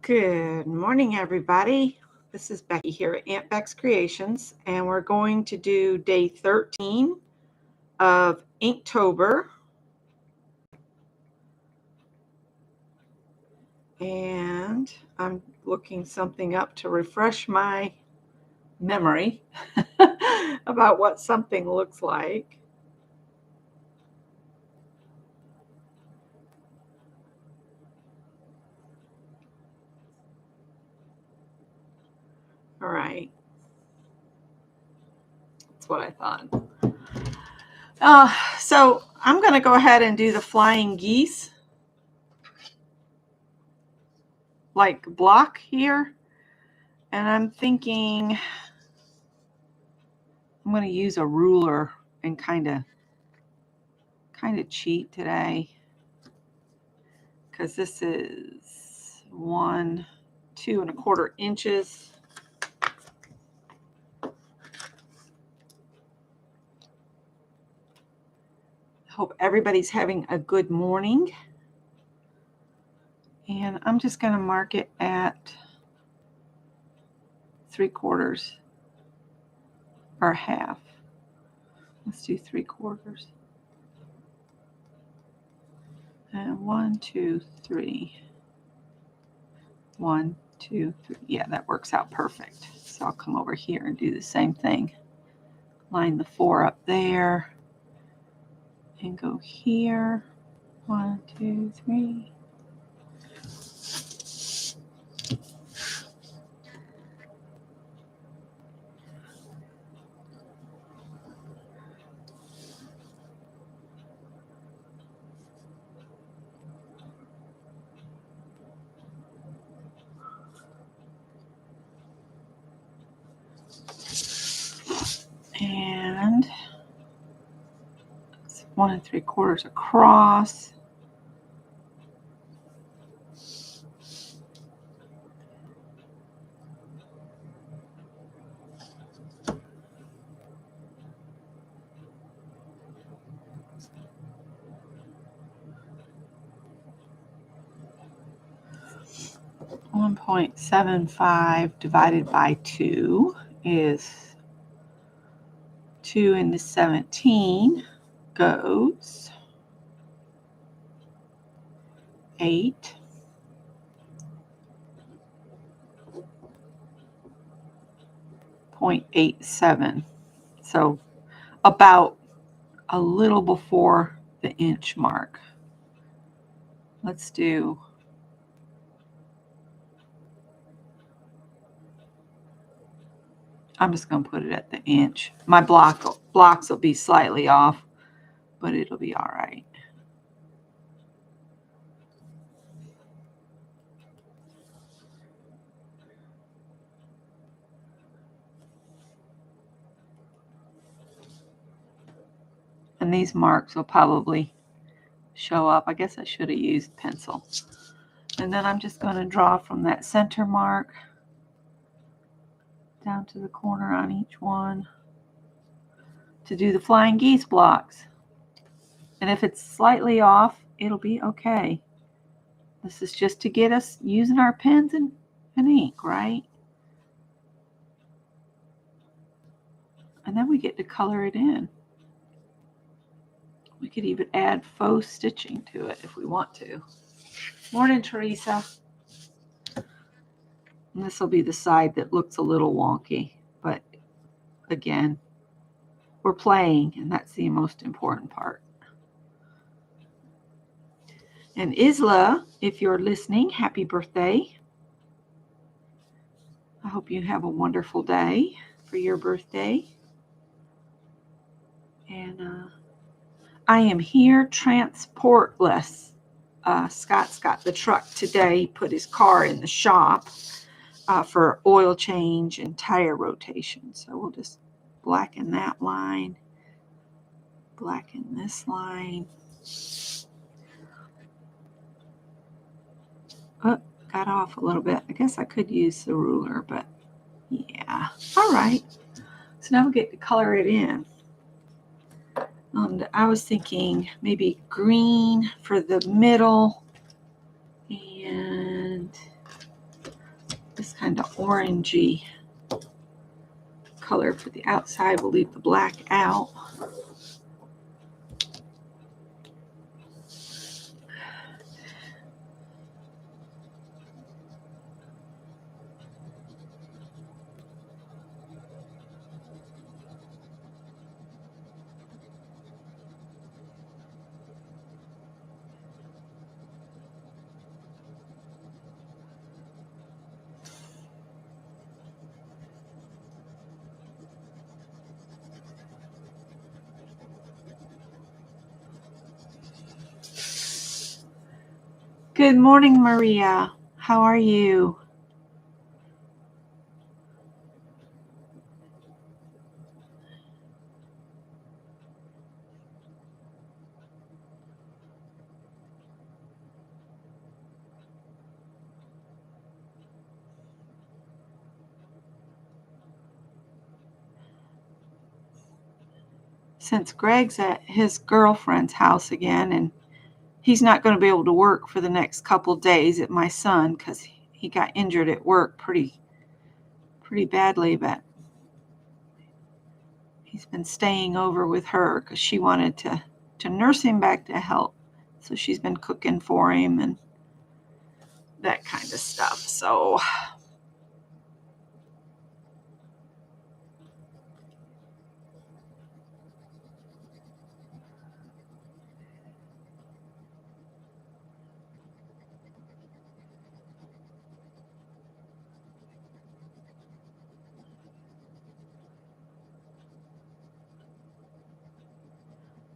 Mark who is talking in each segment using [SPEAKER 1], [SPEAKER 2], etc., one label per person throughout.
[SPEAKER 1] Good morning, everybody. This is Becky here at Aunt Beck's Creations, and we're going to do day 13 of Inktober. And I'm looking something up to refresh my memory about what something looks like. All right. That's what I thought. So I'm going to go ahead and do the flying geese like block here. And I'm thinking I'm going to use a ruler and kind of cheat today, because this is 2 1/4 inches. Hope everybody's having a good morning. And I'm just going to mark it at 3/4 or half. Let's do 3/4. And 1, 2, 3. 1, 2, 3. Yeah, that works out perfect. So I'll come over here and do the same thing. Line the 4 up there and go here. 1, 2, 3. And 1 3/4 across. .75 divided by 2 is 2 into 17 goes 8. .87. So about a little before the inch mark. Let's do I'm just going to put it at the inch. My blocks will be slightly off, but it'll be all right. And these marks will probably show up. I guess I should have used pencil. And then I'm just going to draw from that center mark down to the corner on each one to do the flying geese blocks. And if it's slightly off, it'll be okay. This is just to get us using our pens and ink, right? And then we get to color it in. We could even add faux stitching to it if we want to. Morning, Teresa. And this will be the side that looks a little wonky, but again, we're playing, and that's the most important part. And Isla, if you're listening, happy birthday. I hope you have a wonderful day for your birthday. And I am here transportless. Scott's got the truck today. He put his car in the shop for oil change and tire rotation. So we'll just blacken that line, blacken this line. Oh, got off a little bit. I guess I could use the ruler, but yeah. All right. So now we get to color it in. I was thinking maybe green for the middle and this kind of orangey color for the outside. We'll leave the black out. Good morning, Maria. How are you? Since Greg's at his girlfriend's house again, and he's not going to be able to work for the next couple days at my son because he got injured at work pretty badly, but he's been staying over with her because she wanted to nurse him back to health. So she's been cooking for him and that kind of stuff. So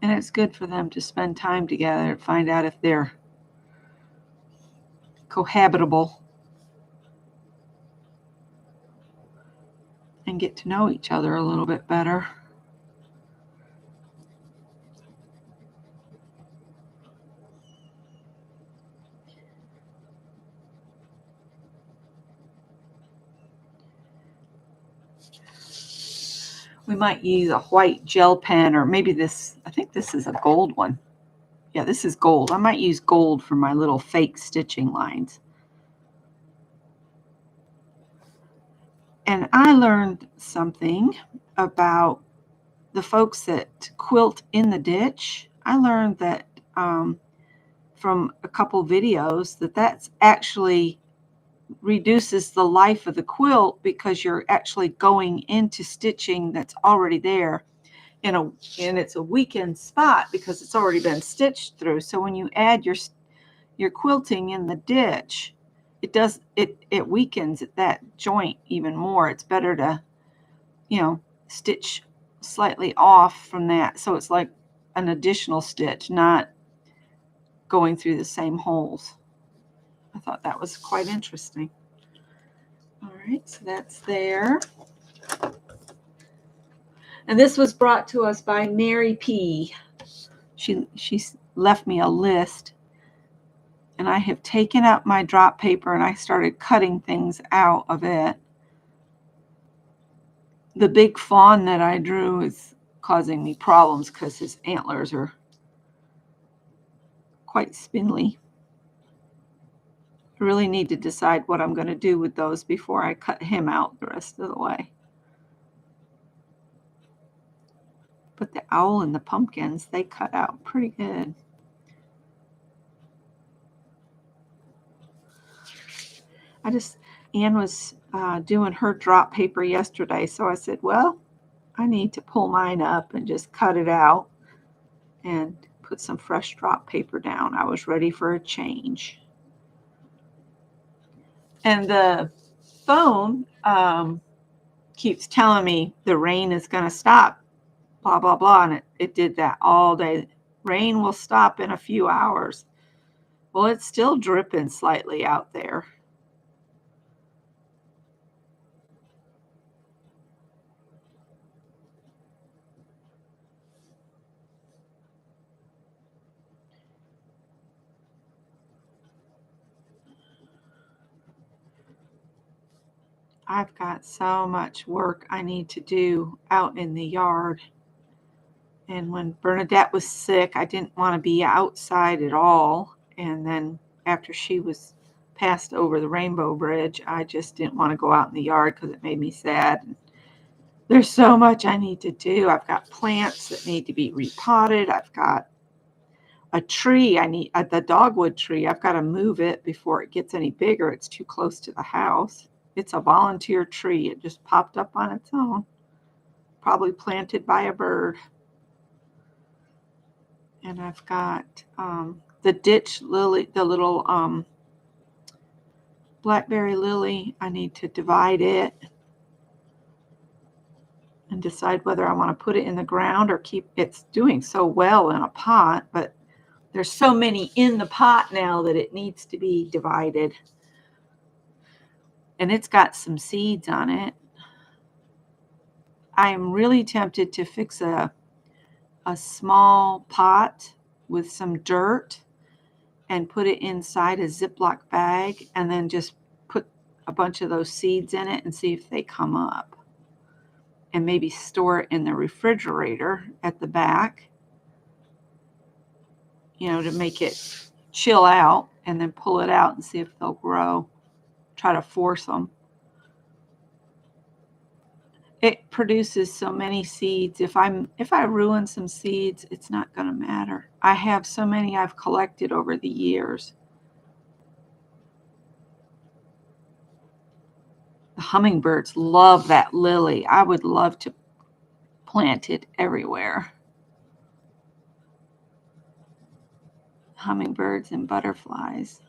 [SPEAKER 1] and it's good for them to spend time together to find out if they're cohabitable and get to know each other a little bit better. We might use a white gel pen, or maybe this, I think this is a gold one. Yeah, this is gold. I might use gold for my little fake stitching lines. And I learned something about the folks that quilt in the ditch. I learned that from a couple videos that's actually reduces the life of the quilt because you're actually going into stitching that's already there and it's a weakened spot because it's already been stitched through. So when you add your quilting in the ditch, it weakens that joint even more. It's better to, stitch slightly off from that, so it's like an additional stitch, not going through the same holes. I thought that was quite interesting. All right, so that's there. And this was brought to us by Mary P. She left me a list, and I have taken up my drop paper and I started cutting things out of it. The big fawn that I drew is causing me problems because his antlers are quite spindly. I really need to decide what I'm going to do with those before I cut him out the rest of the way. But the owl and the pumpkins, they cut out pretty good. Anne was doing her drop paper yesterday, so I said, well, I need to pull mine up and just cut it out and put some fresh drop paper down. I was ready for a change. And the phone keeps telling me the rain is going to stop, blah, blah, blah. And it did that all day. Rain will stop in a few hours. Well, it's still dripping slightly out there. I've got so much work I need to do out in the yard. And when Bernadette was sick, I didn't want to be outside at all. And then after she was passed over the Rainbow Bridge, I just didn't want to go out in the yard because it made me sad. There's so much I need to do. I've got plants that need to be repotted. I've got a tree. The dogwood tree. I've got to move it before it gets any bigger. It's too close to the house. It's a volunteer tree. It just popped up on its own. Probably planted by a bird. And I've got the ditch lily, the little blackberry lily. I need to divide it and decide whether I want to put it in the ground or keep it's doing so well in a pot, but there's so many in the pot now that it needs to be divided. And it's got some seeds on it. I am really tempted to fix a small pot with some dirt and put it inside a Ziploc bag and then just put a bunch of those seeds in it and see if they come up. And maybe store it in the refrigerator at the back, to make it chill out, and then pull it out and see if they'll grow. Try to force them. It produces so many seeds. If I ruin some seeds, it's not going to matter. I have so many I've collected over the years. The hummingbirds love that lily. I would love to plant it everywhere. Hummingbirds and butterflies.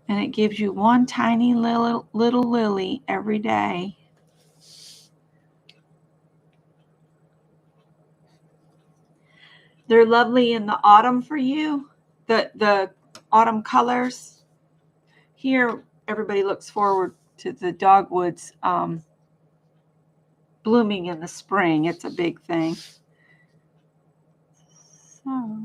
[SPEAKER 1] And it gives you one tiny little lily every day. They're lovely in the autumn for you, the autumn colors. Here, everybody looks forward to the dogwoods blooming in the spring. It's a big thing. So,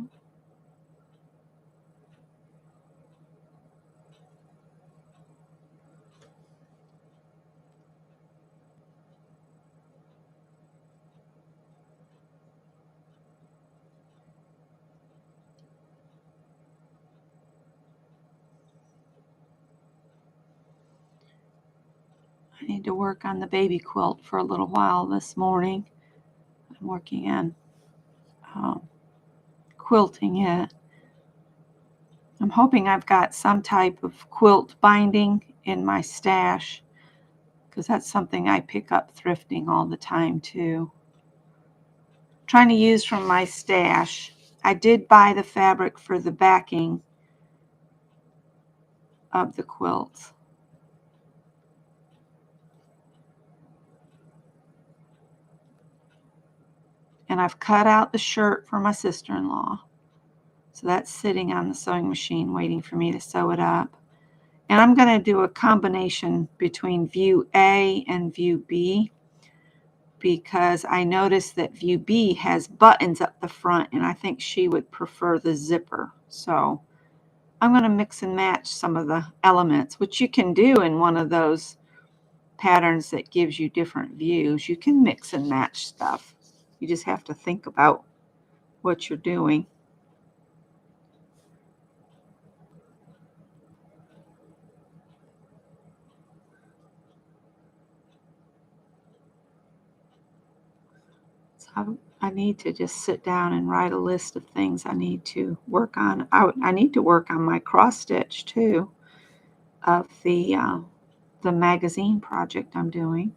[SPEAKER 1] I need to work on the baby quilt for a little while this morning. I'm working on quilting it. I'm hoping I've got some type of quilt binding in my stash, because that's something I pick up thrifting all the time too. Trying to use from my stash. I did buy the fabric for the backing of the quilts. And I've cut out the shirt for my sister-in-law. So that's sitting on the sewing machine waiting for me to sew it up. And I'm going to do a combination between view A and view B, because I noticed that view B has buttons up the front, and I think she would prefer the zipper. So I'm going to mix and match some of the elements, which you can do in one of those patterns that gives you different views. You can mix and match stuff. You just have to think about what you're doing. So I need to just sit down and write a list of things I need to work on. I need to work on my cross stitch too, of the magazine project I'm doing.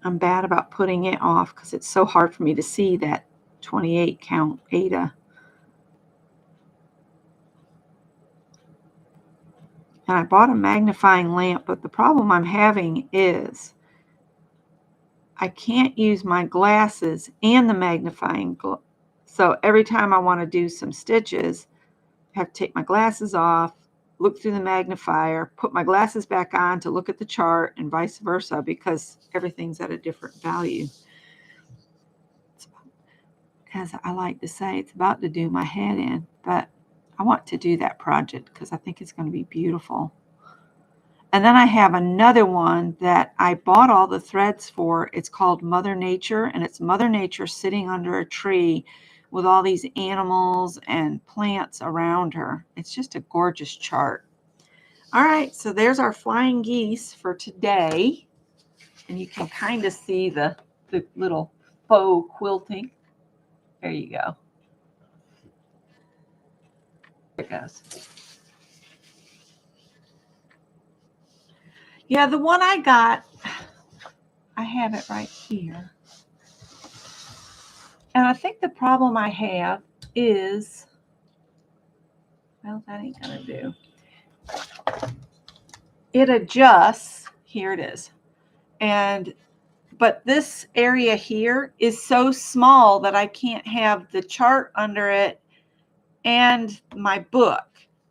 [SPEAKER 1] I'm bad about putting it off because it's so hard for me to see that 28 count Ada. And I bought a magnifying lamp, but the problem I'm having is I can't use my glasses and the magnifying so every time I want to do some stitches, I have to take my glasses off, look through the magnifier, put my glasses back on to look at the chart, and vice versa, because everything's at a different value. As I like to say, it's about to do my head in, but I want to do that project because I think it's going to be beautiful. And then I have another one that I bought all the threads for. It's called Mother Nature, and it's Mother Nature sitting under a tree with all these animals and plants around her. It's just a gorgeous chart. All right, so there's our flying geese for today. And you can kind of see the little faux quilting. There you go. There it goes. Yeah, the one I got, I have it right here. And I think the problem I have is, well, that ain't gonna do. It adjusts, here it is. But this area here is so small that I can't have the chart under it and my book.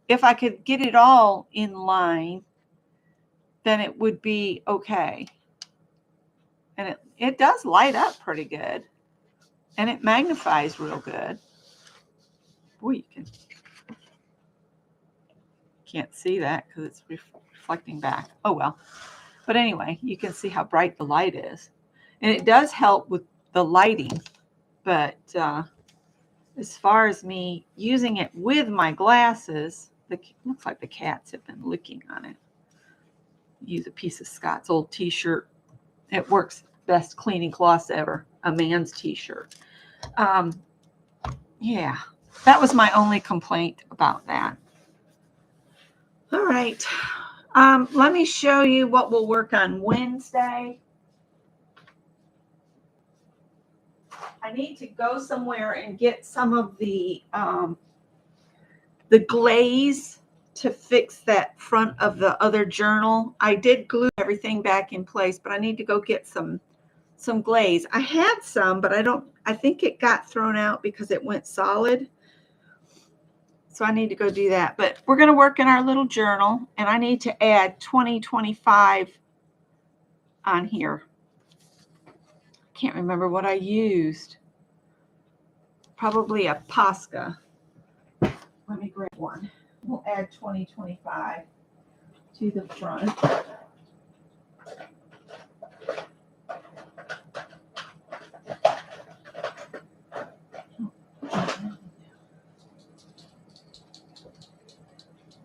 [SPEAKER 1] If I could get it all in line, then it would be okay. And it does light up pretty good. And it magnifies real good. Boy, you can't see that because it's reflecting back. Oh, well. But anyway, you can see how bright the light is. And it does help with the lighting. But as far as me using it with my glasses, looks like the cats have been licking on it. Use a piece of Scott's old t-shirt. It works best cleaning cloths ever. A man's t-shirt. Yeah, that was my only complaint about that. All right. Let me show you what we'll work on Wednesday. I need to go somewhere and get some of the glaze to fix that front of the other journal. I did glue everything back in place, but I need to go get some glaze. I had some, but I think it got thrown out because it went solid. So I need to go do that. But we're going to work in our little journal, and I need to add 2025 on here. Can't remember what I used. Probably a Posca. Let me grab one. We'll add 2025 to the front.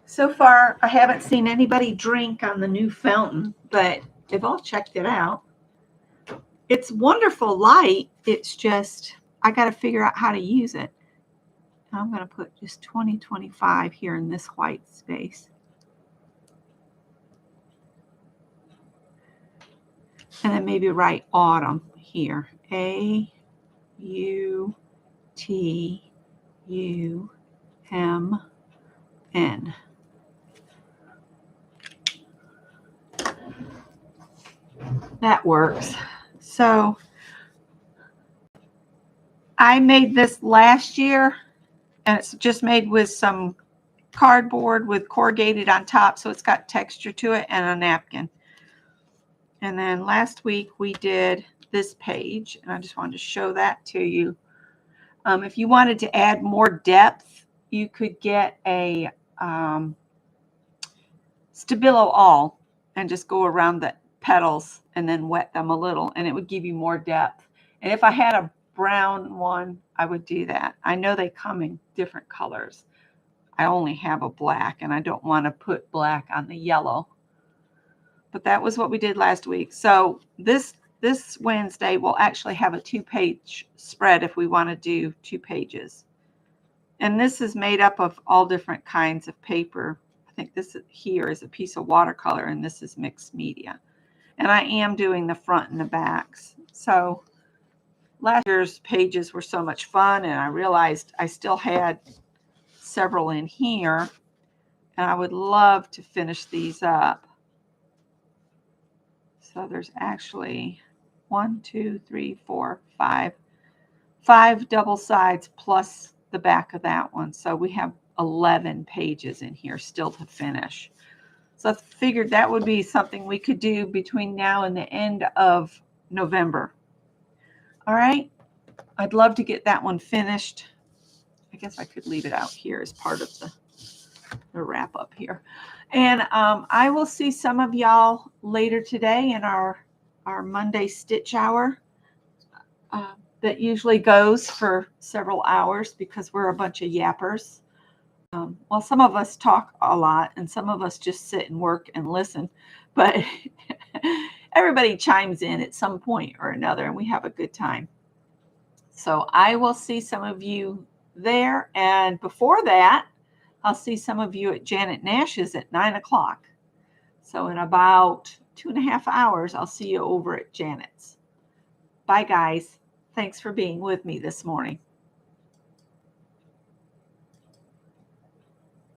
[SPEAKER 1] So far, I haven't seen anybody drink on the new fountain, but they've all checked it out. It's wonderful light. It's just, I got to figure out how to use it. I'm going to put just 2025 here in this white space. And then maybe write autumn here. AUTUMN. That works. So I made this last year, and it's just made with some cardboard with corrugated on top, so it's got texture to it, and a napkin. And then last week we did this page, and I just wanted to show that to you. If you wanted to add more depth, you could get a Stabilo all and just go around the petals and then wet them a little, and it would give you more depth. And if I had a brown one, I would do that. I know they come in different colors. I only have a black, and I don't want to put black on the yellow. But that was what we did last week. So this Wednesday we'll actually have a 2-page spread if we want to do 2 pages. And this is made up of all different kinds of paper. I think this here is a piece of watercolor, and this is mixed media. And I am doing the front and the backs. So last year's pages were so much fun, and I realized I still had several in here, and I would love to finish these up. So there's actually 1, 2, 3, 4, 5 double sides plus the back of that one. So we have 11 pages in here still to finish. So I figured that would be something we could do between now and the end of November. All right. I'd love to get that one finished. I guess I could leave it out here as part of the wrap up here. And I will see some of y'all later today in our Monday stitch hour. that usually goes for several hours because we're a bunch of yappers. Well, some of us talk a lot and some of us just sit and work and listen, but everybody chimes in at some point or another and we have a good time. So I will see some of you there. And before that, I'll see some of you at Janet Nash's at 9 o'clock. So in about 2.5 hours, I'll see you over at Janet's. Bye, guys. Thanks for being with me this morning.